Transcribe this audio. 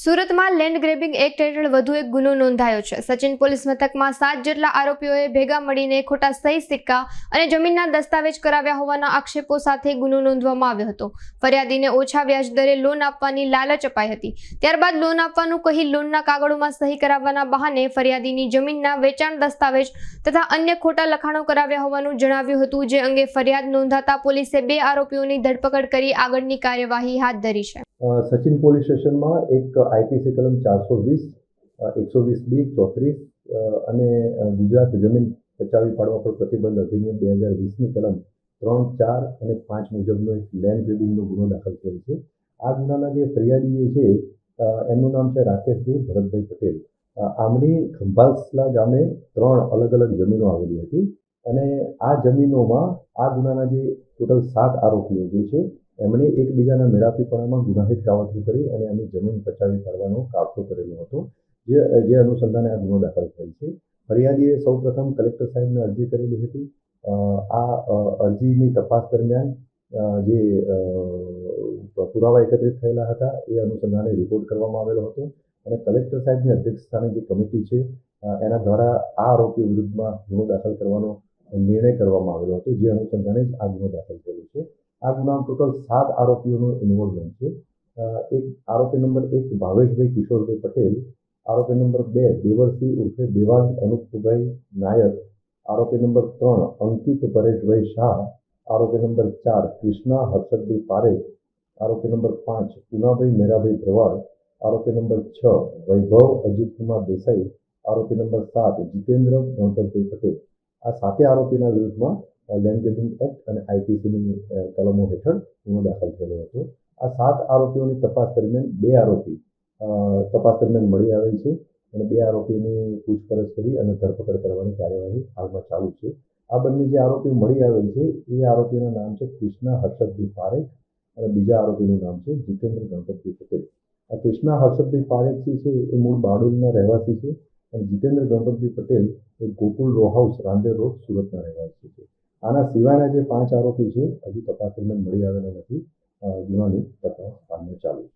સુરતમાં land grabbing act હેઠળ વધુ એક ગુનો નોંધાયો છે. સચિન પોલીસ મથકમાં 7 જેટલા આરોપીઓએ ભેગા મળીને ખોટા સહી સિક્કા અને જમીનના દસ્તાવેજ કરાવ્યા હોવાના આક્ષેપો સાથે ગુનો નોંધવામાં આવ્યો હતો. ફરિયાદીને ઓછા વ્યાજ દરે લોન આપવાની લાલચ અપાઈ હતી. ત્યારબાદ લોન આપવાનું કહી લોનના કાગળોમાં સહી કરાવવાના બહાને ફરિયાદીની જમીનના વેચાણ દસ્તાવેજ તથા અન્ય ખોટા લખાણો કરાવ્યા હોવાનું જણાવ્યું હતું, જે અંગે ફરિયાદ નોંધાતા પોલીસે 2 આરોપીઓની ધરપકડ કરી આગળની કાર્યવાહી હાથ ધરી છે. સચિન પોલીસ સ્ટેશનમાં એક આઈપીસી કલમ 420, 120B, 34 અને ગુજરાત જમીન પચાવી પાડવા પર પ્રતિબંધ અધિનિયમ 2020ની કલમ 3, 4 અને 5 મુજબનો એક લેન્ડ ગ્રેબિંગનો ગુનો દાખલ થયેલ છે. આ ગુનાના જે ફરિયાદી છે એમનું નામ છે રાકેશભાઈ ભરતભાઈ પટેલ. આમની ખંભાસલા ગામે 3 અલગ અલગ જમીનો આવેલી હતી અને આ જમીનોમાં આ ગુનાના જે ટોટલ 7 આરોપીઓ જે છે એમણે એકબીજાના મેળાપીપણામાં ગુનાહિત કાવતરું કરી અને એમની જમીન પચાવી પાડવાનો કાવતરો કરેલો હતો, જે અનુસંધાને આ ગુનો દાખલ થયેલ છે. ફરિયાદીએ સૌપ્રથમ કલેક્ટર સાહેબને અરજી કરેલી હતી. આ અરજીની તપાસ દરમિયાન જે પુરાવા એકત્રિત થયેલા હતા એ અનુસંધાને રિપોર્ટ કરવામાં આવેલો હતો અને કલેક્ટર સાહેબની અધ્યક્ષસ્થાને જે કમિટી છે એના દ્વારા આ આરોપીઓ વિરુદ્ધમાં ગુનો દાખલ કરવાનો નિર્ણય કરવામાં આવેલો હતો, જે અનુસંધાને જ આ ગુનો દાખલ થયેલો છે. આ ગુનામાં ટોટલ 7 આરોપીઓનું ઇન્વોલ્વમેન્ટ છે. એક આરોપી નંબર 1 ભાવેશભાઈ કિશોરભાઈ પટેલ, આરોપી નંબર 2 દેવરસિંહ ઉર્ફે દેવાંગ અનુપભાઈ નાયક, આરોપી નંબર 3 અંકિત પરેશભાઈ શાહ, આરોપી નંબર 4 કૃષ્ણા હર્ષદભાઈ પારેખ, આરોપી નંબર 5 પુનાભાઈ મેરાભાઈ ભરવાડ, આરોપી નંબર 6 વૈભવ અજીતકુમાર દેસાઈ, આરોપી નંબર 7 જીતેન્દ્ર ગણપતભાઈ પટેલ. આ 7 આરોપીના વિરુદ્ધમાં લેન્ડ ગ્રેબિંગ એક્ટ અને આઈપીસીની કલમો હેઠળ ગુનો દાખલ થયેલો હતો. આ 7 આરોપીઓની તપાસ દરમિયાન 2 આરોપી તપાસ દરમિયાન મળી આવેલ છે અને 2 આરોપીની પૂછપરછ કરી અને ધરપકડ કરવાની કાર્યવાહી હાલમાં ચાલુ છે. આ બંને જે આરોપીઓ મળી આવેલ છે એ આરોપીઓના નામ છે કૃષ્ણા હર્ષદભાઈ પારેખ અને બીજા આરોપીનું નામ છે જીતેન્દ્ર ગણપતભાઈ પટેલ. આ કૃષ્ણા હર્ષદભાઈ પારેખ જે છે એ મૂળ બારડોલીના રહેવાસી છે અને જીતેન્દ્ર ગણપતભાઈ પટેલ એ Gokul row house Rander road સુરતના રહેવાસી છે. આના સિવાયના જે 5 આરોપી છે હજુ તપાસ દરમિયાન મળી આવેલા નથી. ગુનાની તપાસ હાલમાં ચાલુ છે.